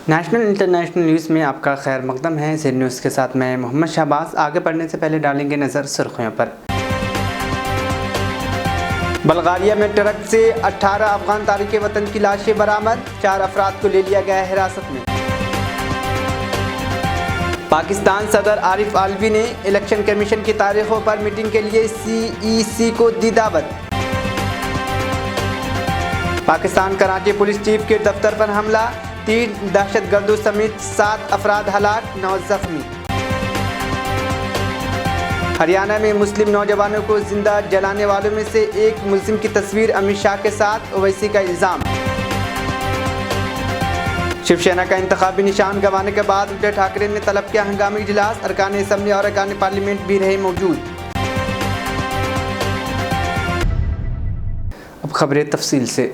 National international news में आपका खैर मकदम है। ज़ेड न्यूज़ के साथ मैं मोहम्मद शहबाज। आगे बढ़ने से पहले डालेंगे नज़र सुर्खियों पर। बल्गारिया में ट्रक से 18 अफगान तारिक वतन की लाशें बरामद, 4 अफराद को ले लिया गया हिरासत में। पाकिस्तान सदर आरिफ आलवी ने इलेक्शन कमीशन की तारीखों पर मीटिंग के लिए CEC को दी दावत। पाकिस्तान कराची पुलिस चीफ के दफ्तर पर हमला, 3 दहशतगर्दों समेत 7 अफराद हलाक, 9 जख्मी। हरियाणा में मुस्लिम नौजवानों को जिंदा जलाने वालों में से एक मुल्जिम की तस्वीर अमित शाह के साथ, ओवैसी का इल्ज़ाम। शिवसेना का इंतखाबी निशान गंवाने के बाद उद्धव ठाकरे ने तलब किया हंगामी इजलास, अरकान असम्बली और अरकान पार्लियामेंट भी रहे मौजूद। अब खबरें तफसील से।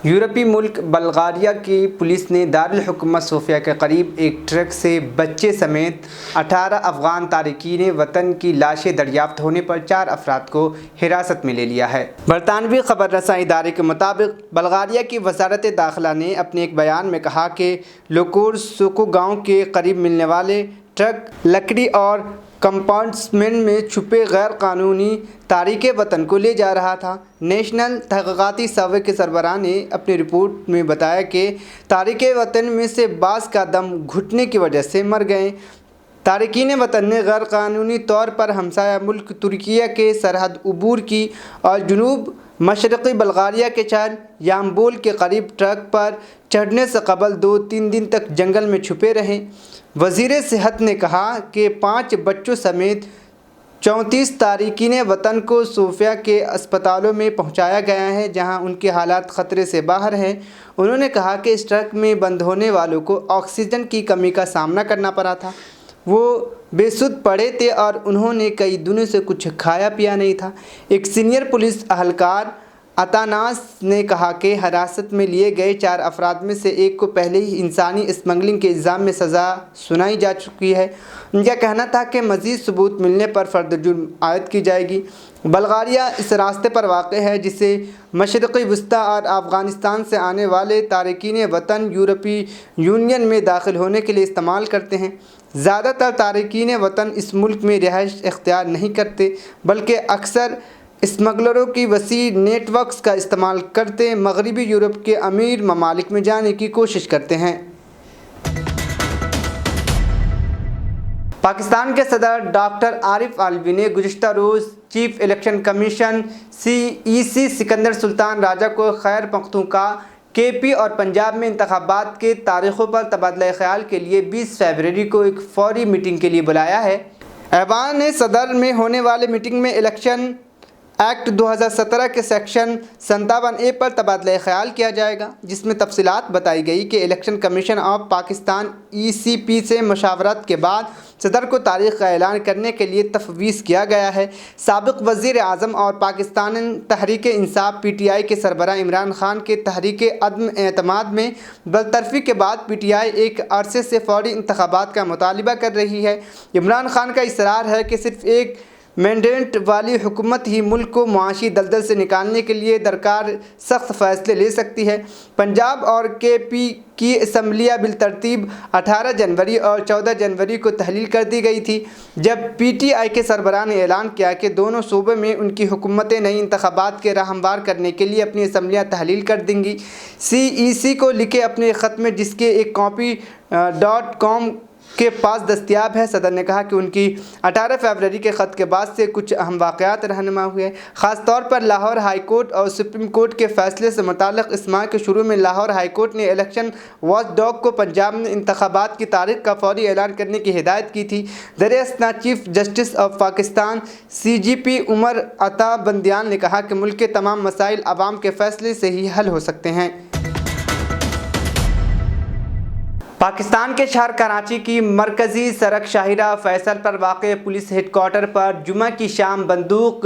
यूरोपीय मुल्क बल्गारिया की पुलिस ने दारुल हुकूमत सोफिया के करीब एक ट्रक से बच्चे समेत 18 अफगान तारिकीन वतन की लाशें दरियाफ्त होने पर 4 अफराद को हिरासत में ले लिया है। बरतानवी खबर रसा इदारे के मुताबिक बल्गारिया की वजारत दाखिला ने अपने एक बयान में कहा कि लोकोर सोको गाँव के करीब मिलने वाले ट्रक लकड़ी और कंपार्टमेंट में छुपे गैर कानूनी तारिक वतन को ले जा रहा था। नेशनल तहक़ीक़ाती सर्वे के सरबराह ने अपनी रिपोर्ट में बताया कि तारिक वतन में से बाज़ का दम घुटने की वजह से मर गए। तारिकीन वतन ने गैर कानूनी तौर पर हमसाया मुल्क तुर्किया के सरहद उबूर की और जुनूब मशरक़ी बल्गारिया के शहर याम्बोल के करीब ट्रक पर चढ़ने से कबल 2-3 दिन तक जंगल में छुपे रहे। वज़ीर सेहत ने कहा कि 5 बच्चों समेत 34 तारिकीन वतन को सोफिया के अस्पतालों में पहुंचाया गया है, जहां उनके हालात ख़तरे से बाहर हैं। उन्होंने कहा कि इस ट्रक में बंद होने वालों को ऑक्सीजन की कमी का सामना करना पड़ा था। वो बेसुध पड़े थे और उन्होंने कई दिनों से कुछ खाया पिया नहीं था। एक सीनियर पुलिस अहलकार अतानास ने कहा कि हिरासत में लिए गए 4 अफराद में से एक को पहले ही इंसानी स्मगलिंग के इल्ज़ाम में सज़ा सुनाई जा चुकी है। उनका कहना था कि मज़ीद सबूत मिलने पर फ़र्द जुर्म आयद की जाएगी। बल्गारिया इस रास्ते पर वाक़ है जिसे मशरक़ी वस्ता और अफ़गानिस्तान से आने वाले तारिकीन वतन यूरोपीय यूनियन में दाखिल होने के लिए इस्तेमाल करते हैं। ज़्यादातर तारिकीन वतन इस मुल्क में रिहाइश इख्तियार नहीं करते, बल्कि अक्सर स्मगलरों की वसी नेटवर्क्स का इस्तेमाल करते मगरबी यूरोप के अमीर ममालिक में जाने की कोशिश करते हैं। पाकिस्तान के सदर डॉक्टर आरिफ आलवी ने गुज़िश्ता रोज़ chief election commission CEC Sikandar Sultan Raja को खैर पख्तूनख्वा KP और पंजाब में इंतखाबात के तारीख़ों पर तबादला ख्याल के लिए 20 फरवरी को एक फ़ौरी मीटिंग के लिए बुलाया है। ऐवान सदर में होने वाले मीटिंग में इलेक्शन एक्ट 2017 के सेक्शन 57A पर तबादला ख्याल किया जाएगा, जिसमें तफसीलात बताई गई कि election commission of Pakistan ECP से मशावरत के बाद सदर को तारीख़ का ऐलान करने के लिए तफवीज़ किया गया है। साबिक़ वज़ीर आज़म और पाकिस्तान तहरीक इंसाफ PTI के सरबराह इमरान खान के तहरीक अदम एतमाद में बरतरफ़ी के बाद PTI एक अरसे से फ़ौरी इंतखाबात का मुतालिबा कर रही है। इमरान खान का इसरार है कि सिर्फ़ एक मैंडेट वाली हुकूमत ही मुल्क को मुआशी दलदल से निकालने के लिए दरकार सख्त फ़ैसले ले सकती है। पंजाब और KP की असम्बलियाँ बिलतरतीब 18 जनवरी और 14 जनवरी को तहलील कर दी गई थी, जब PTI के सरबराह ने ऐलान किया कि दोनों सूबे में उनकी हुकूमतें नई इंतखाबात के राह हमवार करने के लिए अपनी असम्बलियाँ तहलील कर देंगी। CEC को लिखे अपने ख़त में, जिसके एक कॉपी .com के पास दस्तियाब है, सदर ने कहा कि उनकी 18 फरवरी के ख़त के बाद से कुछ अहम वाक़यात रहनुमा हुए। ख़ास तौर पर लाहौर हाई कोर्ट और सुप्रीम कोर्ट के फ़ैसले से मुताल्लिक़ इस माह के शुरू में लाहौर हाई कोर्ट ने इलेक्शन वॉच डॉग को पंजाब में इंतखाबात की तारीख़ का फ़ौरी ऐलान करने की हिदायत की थी। दर-ए-असना chief justice of Pakistan CGP Umar Ata Bandial ने कहा कि मुल्क के तमाम मसाइल अवाम के फ़ैसले से ही हल हो सकते हैं। पाकिस्तान के शहर कराची की मरकज़ी सड़क शाहिरा फैसल पर वाक़ पुलिस हेडक्वार्टर पर जुमा की शाम बंदूक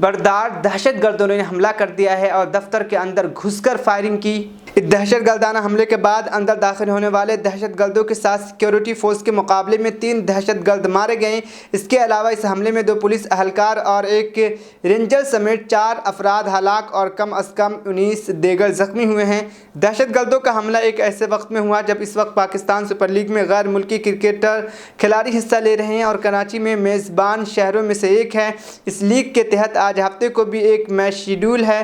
बरदार दहशतगर्दों ने हमला कर दिया है और दफ्तर के अंदर घुसकर फायरिंग की। इस दहशतगर्दाना हमले के बाद अंदर दाखिल होने वाले दहशतगर्दों के साथ सिक्योरिटी फोर्स के मुकाबले में 3 दहशतगर्द मारे गए। इसके अलावा इस हमले में 2 पुलिस अहलकार और एक रेंजर समेत 4 अफराद हलाक और कम अज़ कम 19 दीगर जख्मी हुए हैं। दहशतगर्दों का हमला एक ऐसे वक्त में हुआ जब इस वक्त पाकिस्तान सुपर लीग में गैर मुल्की क्रिकेटर खिलाड़ी हिस्सा ले रहे हैं और कराची में मेज़बान शहरों में से एक है। इस लीग के तहत आज हफ्ते को भी एक मैच शेड्यूल है।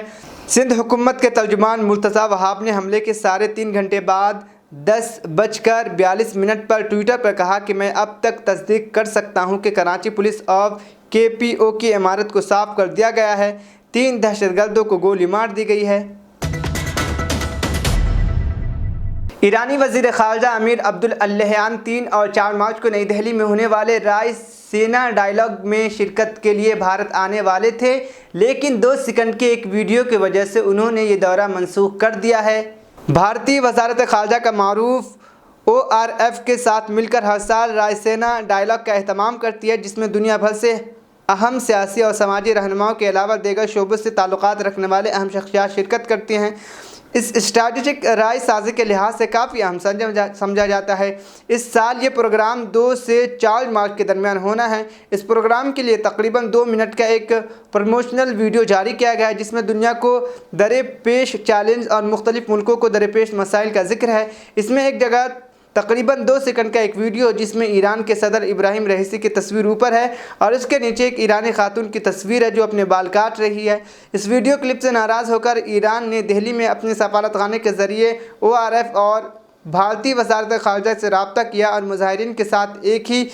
सिंध हुकूमत के तर्जुमान मुर्तज़ा वहाब ने हमले के 3.5 घंटे बाद 10:42 पर ट्विटर पर कहा कि मैं अब तक तस्दीक कर सकता हूं कि कराची पुलिस और KPO की इमारत को साफ कर दिया गया है। 3 दहशतगर्दों को गोली मार दी गई है। ईरानी वज़ीर ख़ारजा अमीर अब्दुल अल्लाहियान 3 और 4 मार्च को नई दिल्ली में होने वाले राय-सीना डायलॉग में शिरकत के लिए भारत आने वाले थे, लेकिन 2 सेकंड के एक वीडियो की वजह से उन्होंने ये दौरा मनसूख कर दिया है। भारतीय वज़ारत ख़ारजा का मारूफ ORF के साथ मिलकर हर साल राय-सीना डायलॉग का एहतमाम करती है, जिसमें दुनिया भर से अहम सियासी और समाजी रहनुमाओं के अलावा दीगर शोबों से ताल्लुकात रखने वाले अहम शख्सियात शिरकत करती हैं। इस स्ट्रैटेजिक राय साजी के लिहाज से काफ़ी अहम समझा जाता है। इस साल ये प्रोग्राम 2 से 4 मार्च के दरमियान होना है। इस प्रोग्राम के लिए तकरीबन 2 मिनट का एक प्रमोशनल वीडियो जारी किया गया है, जिसमें दुनिया को दरपेश चैलेंज और मुख्तलिफ मुल्कों को दरपेश मसाइल का जिक्र है। इसमें एक जगह तकरीबन 2 सेकंड का एक वीडियो जिसमें ईरान के सदर इब्राहिम रईसी की तस्वीर ऊपर है और उसके नीचे एक ईरानी खातून की तस्वीर है जो अपने बाल काट रही है। इस वीडियो क्लिप से नाराज़ होकर ईरान ने दिल्ली में अपने सफारतखाने के ज़रिए ORF और भारतीय वज़ारत ख़ारजा से रब्ता किया और मुज़ाहिरीन के साथ एक ही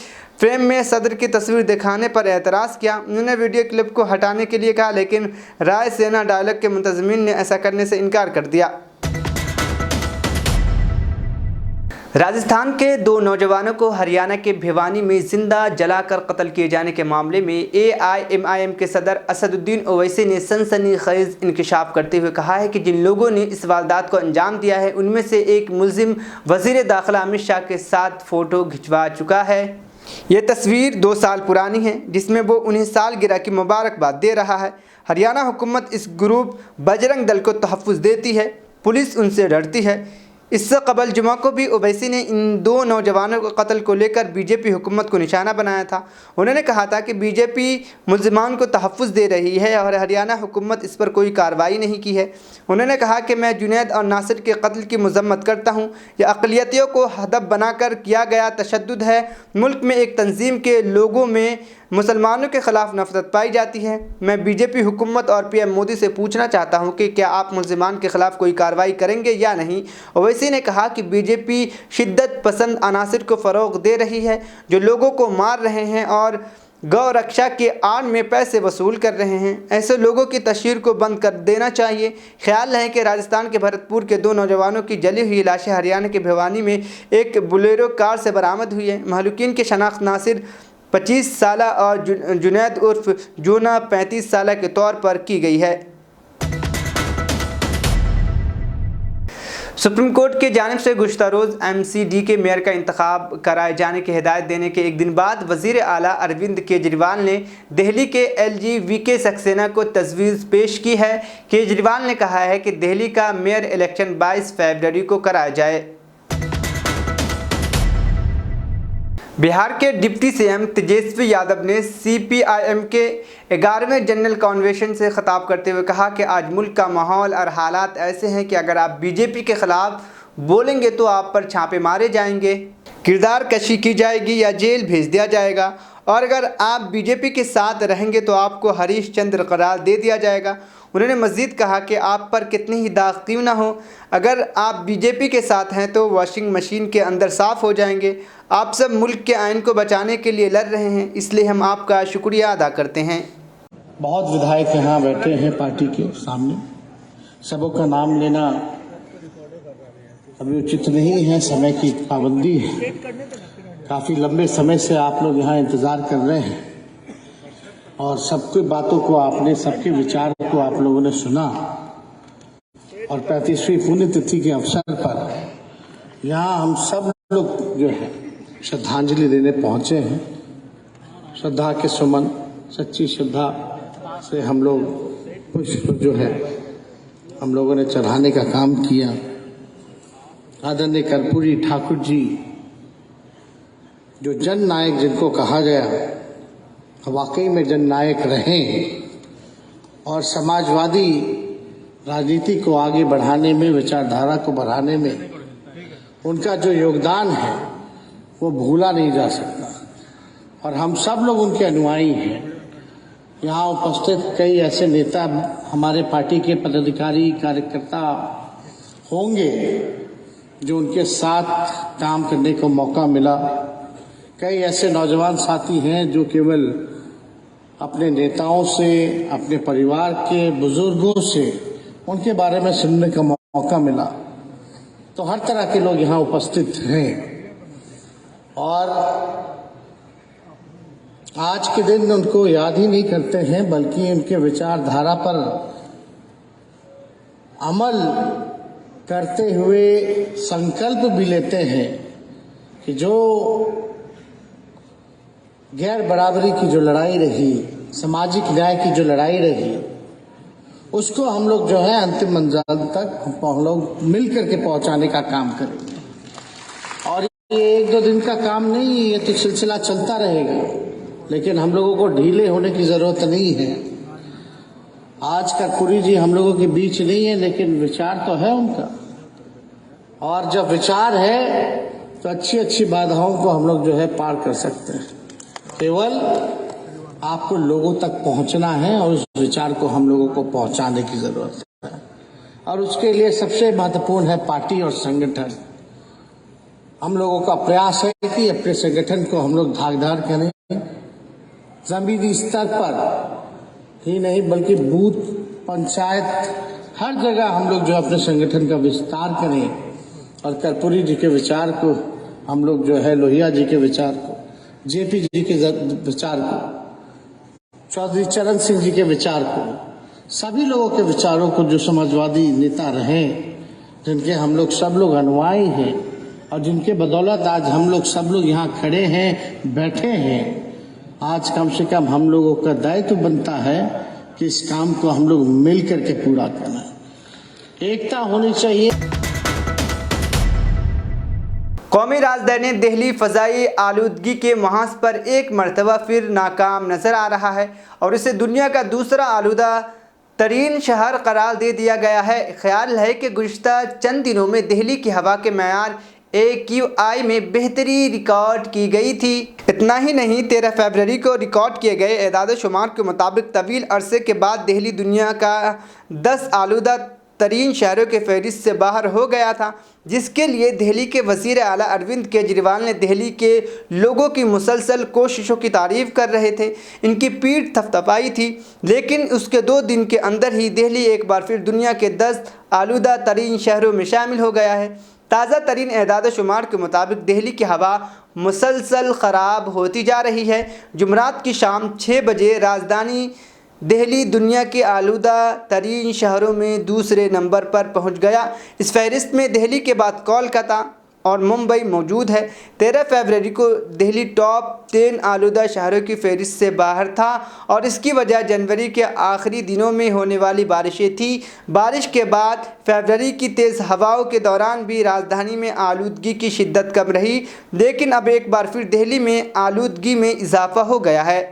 फ्रेम में सदर की तस्वीर दिखाने पर एतराज़ किया। उन्होंने वीडियो क्लिप को हटाने के लिए कहा, लेकिन राय-सीना डायलॉग के मुंतज़मीन ने ऐसा करने से इनकार कर दिया। राजस्थान के 2 नौजवानों को हरियाणा के भिवानी में जिंदा जलाकर कत्ल किए जाने के मामले में AIMIM के सदर असदुद्दीन ओवैसी ने सनसनीखेज इंकशाफ करते हुए कहा है कि जिन लोगों ने इस वारदात को अंजाम दिया है उनमें से एक मुल्जिम वज़ीर दाखिला अमित शाह के साथ फ़ोटो खिंचवा चुका है। ये तस्वीर 2 साल पुरानी है, जिसमें वो उन्हें सालगिरह की मुबारकबाद दे रहा है। हरियाणा हुकूमत इस ग्रुप बजरंग दल को तहफ़्फ़ुज़ देती है, पुलिस उनसे डरती है। इससे कबल जुमा को भी ओवैसी ने इन 2 नौजवानों के कत्ल को लेकर बीजेपी हुकूमत को निशाना बनाया था। उन्होंने कहा था कि बीजेपी मुल्ज़िमान को तहफ़्फ़ुज़ दे रही है और हरियाणा हुकूमत इस पर कोई कार्रवाई नहीं की है। उन्होंने कहा कि मैं जुनैद और नासिर के कत्ल की मज़म्मत करता हूँ। यह अक़लियतियों को हदफ बनाकर किया गया तशद्दुद है। मुल्क में एक तंजीम के लोगों में मुसलमानों के ख़िलाफ़ नफ़रत पाई जाती है। मैं बीजेपी हुकूमत और PM मोदी से पूछना चाहता हूं कि क्या आप मुसलमान के ख़िलाफ़ कोई कार्रवाई करेंगे या नहीं। ओवैसी ने कहा कि बीजेपी शिद्दत पसंद अनासिर को फ़रोग़ दे रही है जो लोगों को मार रहे हैं और गौ रक्षा के आड़ में पैसे वसूल कर रहे हैं। ऐसे लोगों की तशहीर को बंद कर देना चाहिए। ख्याल है कि राजस्थान के भरतपुर के 2 नौजवानों की जली हुई लाशें हरियाणा के भिवानी में एक बोलेरो कार से बरामद हुई है। महलूकीन की शनाख्त नासिर 25 साल और जुनैद उर्फ जूना 35 साल के तौर पर की गई है। सुप्रीम कोर्ट की जानिब से गुज़श्ता रोज़ MCD के मेयर का इंतखाब कराए जाने की हिदायत देने के एक दिन बाद वज़ीर आला अरविंद केजरीवाल ने दिल्ली के LG-VK सक्सेना को तजवीज़ पेश की है। केजरीवाल ने कहा है कि दिल्ली का मेयर इलेक्शन 22 फरवरी को कराया जाए। बिहार के डिप्टी CM तेजस्वी यादव ने CPIM के 11वें जनरल कन्वेंशन से ख़िताब करते हुए कहा कि आज मुल्क का माहौल और हालात ऐसे हैं कि अगर आप BJP के ख़िलाफ़ बोलेंगे तो आप पर छापे मारे जाएंगे, किरदार कशी की जाएगी या जेल भेज दिया जाएगा, और अगर आप BJP के साथ रहेंगे तो आपको हरीश चंद्र करार दे दिया जाएगा। उन्होंने मज़ीद कहा कि आप पर कितनी ही दाग क्यों ना हो, अगर आप BJP के साथ हैं तो वॉशिंग मशीन के अंदर साफ़ हो जाएंगे। आप सब मुल्क के आइन को बचाने के लिए लड़ रहे हैं, इसलिए हम आपका शुक्रिया अदा करते हैं। बहुत विधायक यहाँ बैठे हैं पार्टी के सामने, सबों का नाम लेना अभी उचित नहीं है, समय की पाबंदी है। काफ़ी लंबे समय से आप लोग यहाँ इंतज़ार कर रहे हैं और सबकी बातों को आपने, सबके विचार को आप लोगों ने सुना और 35वीं पुण्यतिथि के अवसर पर यहाँ हम सब लोग जो है श्रद्धांजलि देने पहुँचे हैं। श्रद्धा के सुमन, सच्ची श्रद्धा से हम लोग पुष्प जो है हम लोगों ने चढ़ाने का काम किया। आदरणीय कर्पूरी ठाकुर जी, जो जन नायक जिनको कहा गया, वाकई में जन नायक रहे और समाजवादी राजनीति को आगे बढ़ाने में, विचारधारा को बढ़ाने में उनका जो योगदान है वो भूला नहीं जा सकता और हम सब लोग उनके अनुयायी हैं। यहाँ उपस्थित कई ऐसे नेता हमारे पार्टी के पदाधिकारी कार्यकर्ता होंगे जो उनके साथ काम करने को मौका मिला। कई ऐसे नौजवान साथी हैं जो केवल अपने नेताओं से, अपने परिवार के बुजुर्गों से उनके बारे में सुनने का मौका मिला। तो हर तरह के लोग यहाँ उपस्थित हैं और आज के दिन उनको याद ही नहीं करते हैं, बल्कि उनके विचारधारा पर अमल करते हुए संकल्प भी लेते हैं कि जो गैर बराबरी की जो लड़ाई रही, सामाजिक न्याय की जो लड़ाई रही, उसको हम लोग जो है अंतिम मंजिल तक हम लोग मिलकर के पहुंचाने का काम करेंगे। और ये एक दो दिन का काम नहीं, ये तो सिलसिला चलता रहेगा, लेकिन हम लोगों को ढीले होने की जरूरत नहीं है। आज कर्पूरी जी हम लोगों के बीच नहीं है, लेकिन विचार तो है उनका, और जब विचार है तो अच्छी अच्छी बाधाओं को हम लोग जो है पार कर सकते हैं। केवल आपको लोगों तक पहुंचना है और उस विचार को हम लोगों को पहुंचाने की जरूरत है, और उसके लिए सबसे महत्वपूर्ण है पार्टी और संगठन। हम लोगों का प्रयास है कि अपने संगठन को हम लोग धाकधार करें, जमीनी स्तर पर ही नहीं बल्कि बूथ, पंचायत, हर जगह हम लोग जो अपने संगठन का विस्तार करें और कर्पूरी जी के विचार को हम लोग जो है, लोहिया जी के विचार को, जेपी जी के विचार को, चौधरी चरण सिंह जी के विचार को, सभी लोगों के विचारों को, जो समाजवादी नेता रहे, जिनके हम लोग सब लोग अनुयायी हैं और जिनके बदौलत आज हम लोग सब लोग यहाँ खड़े हैं, बैठे हैं। आज कम से कम हम लोगों का दायित्व बनता है कि इस काम को हम लोग मिल करके पूरा करना। एकता होनी चाहिए। कौमी राजधानी दिल्ली फ़ज़ाई आलूदगी के मुहाज पर एक मरतबा फिर नाकाम नज़र आ रहा है और इसे दुनिया का दूसरा आलूदा तरीन शहर करार दे दिया गया है। ख्याल है कि गुज़िश्ता चंद दिनों में दिल्ली की हवा के मेयार AQI में बेहतरी रिकॉर्ड की गई थी। इतना ही नहीं, 13 फरवरी को रिकॉर्ड किए गए एदाद शुमार के मुताबिक तवील अरसे के बाद दिल्ली दुनिया का 10 आलूदा तरीन शहरों के फहरिस्त से बाहर हो गया था, जिसके लिए दिल्ली के वज़ीर आला अरविंद केजरीवाल ने दिल्ली के लोगों की मुसलसल कोशिशों की तारीफ़ कर रहे थे, इनकी पीठ थपथपाई थी। लेकिन उसके 2 दिन के अंदर ही दिल्ली एक बार फिर दुनिया के 10 आलूदा तरीन शहरों में शामिल हो गया है। ताज़ा तरीन एदाद शुमार के मुताबिक दिल्ली की हवा मुसलसल ख़राब होती जा रही है। जुमरात की शाम 6 बजे राजधानी दिल्ली दुनिया के आलूदा तरीन शहरों में दूसरे नंबर पर पहुंच गया। इस फहरिस्त में दिल्ली के बाद कोलकाता और मुंबई मौजूद है। 13 फरवरी को दिल्ली टॉप 10 आलूदा शहरों की फहरिस्त से बाहर था और इसकी वजह जनवरी के आखिरी दिनों में होने वाली बारिशें थी। बारिश के बाद फरवरी की तेज़ हवाओं के दौरान भी राजधानी में आलूदगी की शिद्दत कम रही, लेकिन अब एक बार फिर दिल्ली में आलूदगी में इजाफा हो गया है।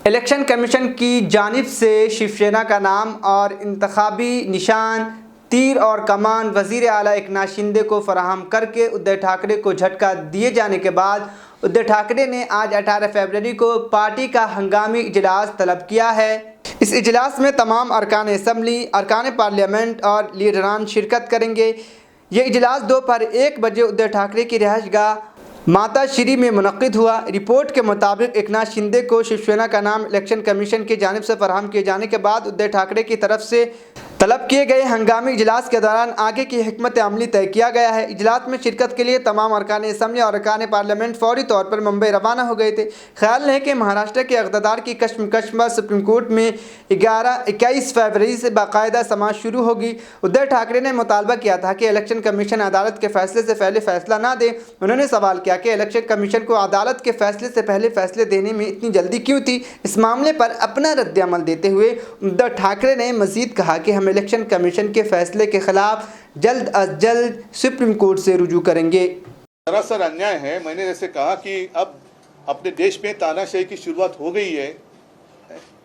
इलेक्शन कमीशन की जानिब से शिवसेना का नाम और इंतखाबी निशान तीर और कमान वज़ीर आला एकनाथ शिंदे को फराहम करके उद्धव ठाकरे को झटका दिए जाने के बाद उद्धव ठाकरे ने आज 18 फरवरी को पार्टी का हंगामी इजलास तलब किया है। इस इजलास में तमाम अरकान असम्बली, अरकान पार्लियामेंट और लीडरान शिरकत करेंगे। ये इजलास दोपहर 1 बजे उद्धव ठाकरे की रिहाइशगाह माता श्री में मुनक्किद हुआ। रिपोर्ट के मुताबिक एकनाथ शिंदे को शिवसेना का नाम इलेक्शन कमीशन की जानिब से फराहम किए जाने के बाद उद्धव ठाकरे की तरफ से तलब किए गए हंगामी इजलास के दौरान आगे की हिकमत अमली तय किया गया है। इजलास में शिरकत के लिए तमाम अरकान असम्बली और अरकान पार्लियामेंट फौरी तौर पर मुंबई रवाना हो गए थे। ख्याल है कि महाराष्ट्र के इक़्तिदार की कशमकश पर सुप्रीम कोर्ट में 21 फरवरी से बाकायदा समाअत शुरू होगी। उद्धव ठाकरे ने मुतालबा किया था कि इलेक्शन कमीशन अदालत के फैसले से पहले फैसला ना दे। उन्होंने सवाल किया किया कि इलेक्शन कमीशन को अदालत के फैसले से पहले फैसले देने में इतनी जल्दी क्यों थी। इस मामले पर अपना रद्द-ए-अमल देते हुए उद्धव ठाकरे ने मजीद कहा कि हम इलेक्शन कमीशन के फैसले के खिलाफ जल्द अज जल्द सुप्रीम कोर्ट से रुजू करेंगे। सरासर अन्याय है। मैंने जैसे कहा कि अब अपने देश में तानाशाही की शुरुआत हो गई है,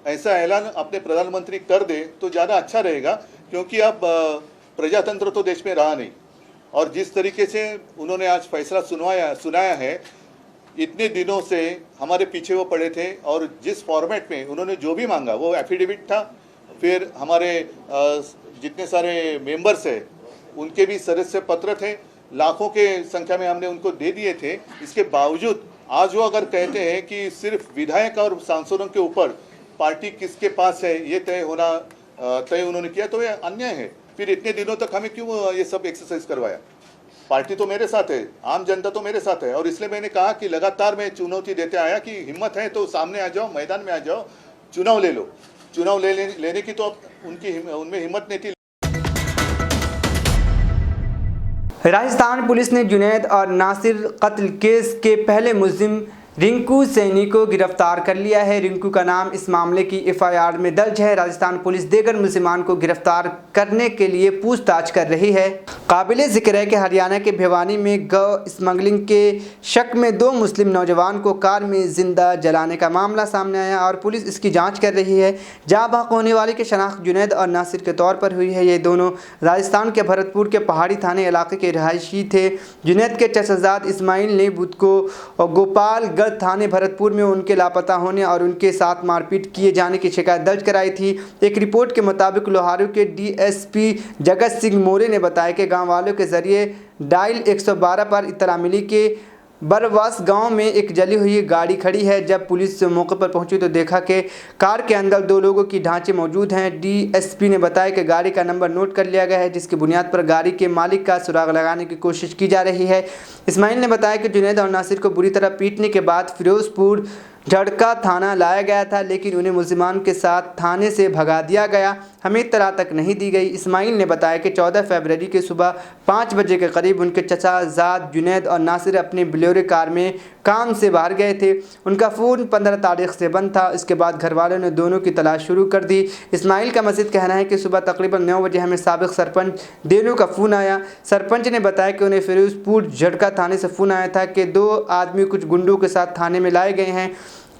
ऐसा ऐलान अपने प्रधानमंत्री कर दे तो ज़्यादा अच्छा रहेगा, क्योंकि अब प्रजातंत्र तो देश में रहा नहीं। और जिस तरीके से उन्होंने आज फैसला सुनाया है, इतने दिनों से हमारे पीछे वो पड़े थे और जिस फॉर्मेट में उन्होंने जो भी मांगा वो एफिडेविट था, फिर हमारे जितने सारे मेंबर्स हैं उनके भी सदस्य पत्र थे, लाखों के संख्या में हमने उनको दे दिए थे। इसके बावजूद आज वो अगर कहते हैं कि सिर्फ विधायक और सांसदों के ऊपर पार्टी किसके पास है ये तय उन्होंने किया, तो ये अन्याय है। फिर इतने दिनों तक हमें क्यों ये सब एक्सरसाइज करवाया। पार्टी तो मेरे साथ है, आम जनता तो मेरे साथ है, और इसलिए मैंने कहा कि लगातार मैं चुनौती देते आया कि हिम्मत है तो सामने आ जाओ, मैदान में आ जाओ, चुनाव ले लो। चुनाव लेने की तो उनमें हिम्मत नहीं थी। राजस्थान पुलिस ने जुनैद और नासिर कत्ल केस के पहले मुलजिम रिंकू सैनी को गिरफ्तार कर लिया है। रिंकू का नाम इस मामले की एफआईआर में दर्ज है। राजस्थान पुलिस दीगर मुलजिमान को गिरफ्तार करने के लिए पूछताछ कर रही है। काबिल जिक्र है कि हरियाणा के भिवानी में गौ स्मगलिंग के शक में 2 मुस्लिम नौजवान को कार में जिंदा जलाने का मामला सामने आया और पुलिस इसकी जांच कर रही है। जहां बहक होने वाले की शनाख्त जुनैद और नासिर के तौर पर हुई है। ये दोनों राजस्थान के भरतपुर के पहाड़ी थाने इलाके के रहायशी थे। जुनैद के चचाजाद इस्माइल ने बुध को गोपालगढ़ थाने भरतपुर में उनके लापता होने और उनके साथ मारपीट किए जाने की शिकायत दर्ज कराई थी। एक रिपोर्ट के मुताबिक लोहारू के डीएसपी जगत सिंह मोरे ने बताया कि गांव वालों के जरिए डायल 112 पर इत्तला मिली कि बरवास गांव में एक जली हुई गाड़ी खड़ी है। जब पुलिस मौके पर पहुंची तो देखा कि कार के अंदर 2 लोगों की ढांचे मौजूद हैं। डीएसपी ने बताया कि गाड़ी का नंबर नोट कर लिया गया है, जिसकी बुनियाद पर गाड़ी के मालिक का सुराग लगाने की कोशिश की जा रही है। इस्माइल ने बताया कि जुनैद और नासिर को बुरी तरह पीटने के बाद फिरोजपुर झड़का थाना लाया गया था, लेकिन उन्हें मुलजिमान के साथ थाने से भगा दिया गया। हमें इत्तला तक नहीं दी गई। इस्माइल ने बताया कि 14 फरवरी के सुबह 5 बजे के करीब उनके चचाजाद जुनैद और नासिर अपने बोलेरो कार में काम से बाहर गए थे। उनका फ़ोन 15 तारीख से बंद था। इसके बाद घर वालों ने दोनों की तलाश शुरू कर दी। इस्माइल का मज़ीद कहना है कि सुबह तकरीबन 9 बजे हमें साबिक सरपंच देनू का फ़ोन आया। सरपंच ने बताया कि उन्हें फिरोजपुर झड़का थाने से फ़ोन आया था कि 2 आदमी कुछ गुंडों के साथ थाने में लाए गए हैं।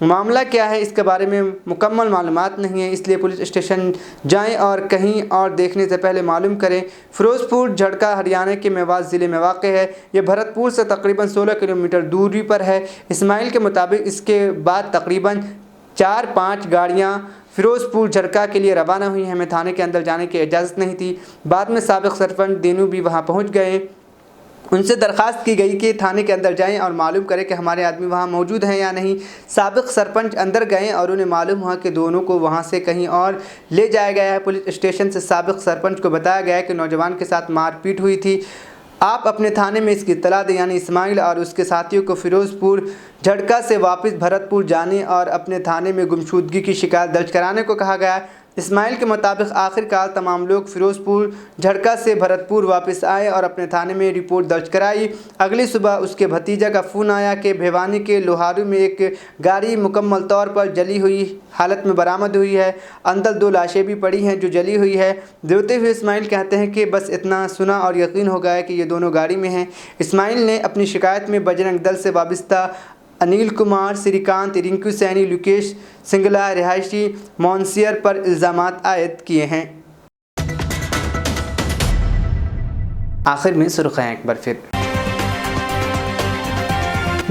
मामला क्या है इसके बारे में मुकम्मल मालूमात नहीं है, इसलिए पुलिस स्टेशन जाएं और कहीं और देखने से पहले मालूम करें। फिरोजपुर झड़का हरियाणा के मेवात ज़िले में वाक़ है। यह भरतपुर से तकरीबन 16 किलोमीटर दूरी पर है। इस्माइल के मुताबिक इसके बाद तकरीबन 4-5 गाड़ियाँ फिरोजपुर झड़का के लिए रवाना हुई। हमें थाने के अंदर जाने की इजाज़त नहीं थी। बाद में साबिक सरपंच देनू भी वहाँ पहुँच गए। उनसे दरख्वास्त की गई कि थाने के अंदर जाएं और मालूम करें कि हमारे आदमी वहां मौजूद हैं या नहीं। साबिक सरपंच अंदर गए और उन्हें मालूम हुआ कि दोनों को वहां से कहीं और ले जाया गया है। पुलिस स्टेशन से साबिक सरपंच को बताया गया कि नौजवान के साथ मारपीट हुई थी, आप अपने थाने में इसकी इत्तला दें। यानी इस्माइल और उसके साथियों को फिरोजपुर झड़का से वापस भरतपुर जाने और अपने थाने में गुमशुदगी की शिकायत दर्ज कराने को कहा गया। इस्माइल के मुताबिक आखिरकार तमाम लोग फिरोजपुर झड़का से भरतपुर वापस आए और अपने थाने में रिपोर्ट दर्ज कराई। अगली सुबह उसके भतीजा का फ़ोन आया कि भिवानी के लोहारू में एक गाड़ी मुकम्मल तौर पर जली हुई हालत में बरामद हुई है। अंदर 2 लाशें भी पड़ी हैं जो जली हुई है। रोते हुए इस्माइल कहते हैं कि बस इतना सुना और यकीन हो गया कि ये दोनों गाड़ी में हैं। इस्माइल ने अपनी शिकायत में बजरंग दल से वाबस्ता अनिल कुमार, श्रीकांत, रिंकू सैनी, लुकेश सिंगला, रिहायशी मौनसियर पर इल्ज़ामात आयद किए हैं। आखिर में सुर्ख़ियाँ एक बार फिर।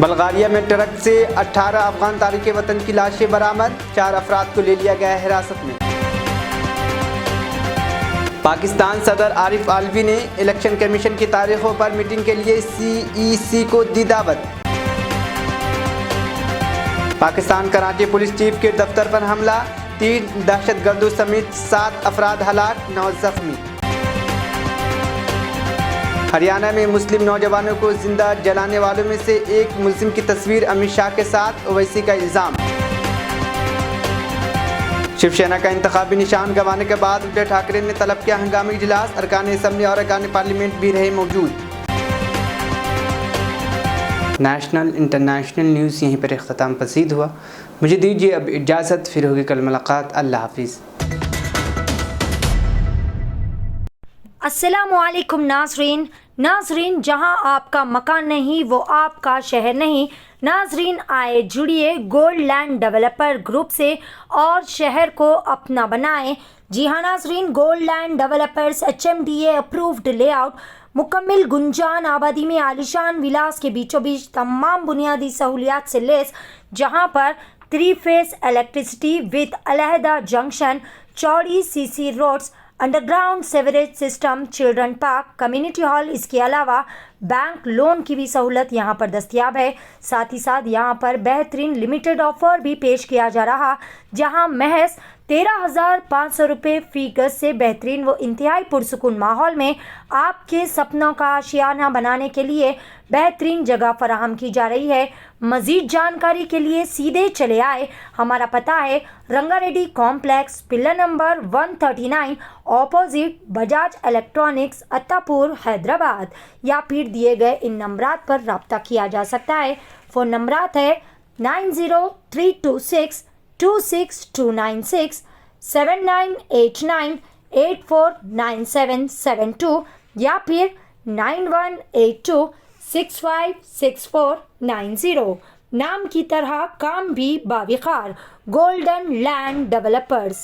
बल्गारिया में ट्रक से 18 अफगान तारिक वतन की लाशें बरामद, 4 अफराद को ले लिया गया हिरासत में। पाकिस्तान सदर आरिफ आलवी ने इलेक्शन कमीशन की तारीखों पर मीटिंग के लिए CEC को दी दावत। पाकिस्तान कराची पुलिस चीफ के दफ्तर पर हमला, 3 दहशतगर्दों समेत 7 अफराद हलाक, 9 जख्मी। हरियाणा में मुस्लिम नौजवानों को जिंदा जलाने वालों में से एक मुलजिम की तस्वीर अमित शाह के साथ, ओवैसी का इल्ज़ाम। शिवसेना का इंतखाबी निशान गंवाने के बाद उद्धव ठाकरे ने तलब किया हंगामी इजलास, अरकान असम्बली और अरकान पार्लियामेंट भी रहे मौजूद। नेशनल इंटरनेशनल न्यूज़ यहीं पर इख्तिताम पसीद हुआ। मुझे दीजिए अब इजाज़त, फिर होगी कल मुलाकात। अल्लाह हाफिज़। अस्सलामुअलैकुम नाजरीन, जहां आपका मकान नहीं वो आपका शहर नहीं। नाजरीन आए जुड़िए गोल्ड लैंड डेवलपर ग्रुप से और शहर को अपना बनाएं। जी हाँ नाजरीन, gold land developers HMDA approved layout, मुकम्मल गुंजान आबादी में आलिशान विलास के बीचों बीच तमाम बुनियादी सहूलियात से लेस, जहां पर 3 फेस इलेक्ट्रिसिटी विद अलहदा जंक्शन, चौड़ी CC roads, underground sewerage system, children park, community hall, इसके अलावा बैंक लोन की भी सहूलत यहाँ पर दस्तयाब है। साथ ही साथ यहाँ पर बेहतरीन लिमिटेड ऑफर भी पेश किया जा रहा, जहाँ महज 13,500 रुपये फी गज से बेहतरीन व इंतहाई पुरसुकून माहौल में आपके सपनों का आशियाना बनाने के लिए बेहतरीन जगह फराहम की जा रही है। मज़ीद जानकारी के लिए सीधे चले आए। हमारा पता है Rangareddy complex, pillar number 139, opposite Bajaj electronics, Attapur, Hyderabad. या फिर दिए गए इन नंबरात पर रब्ता किया जा सकता है। फ़ोन नंबरात है 9032626296, 7989849772 या फिर 9182656490। नाम की तरह काम भी बाविकार, गोल्डन लैंड डेवलपर्स।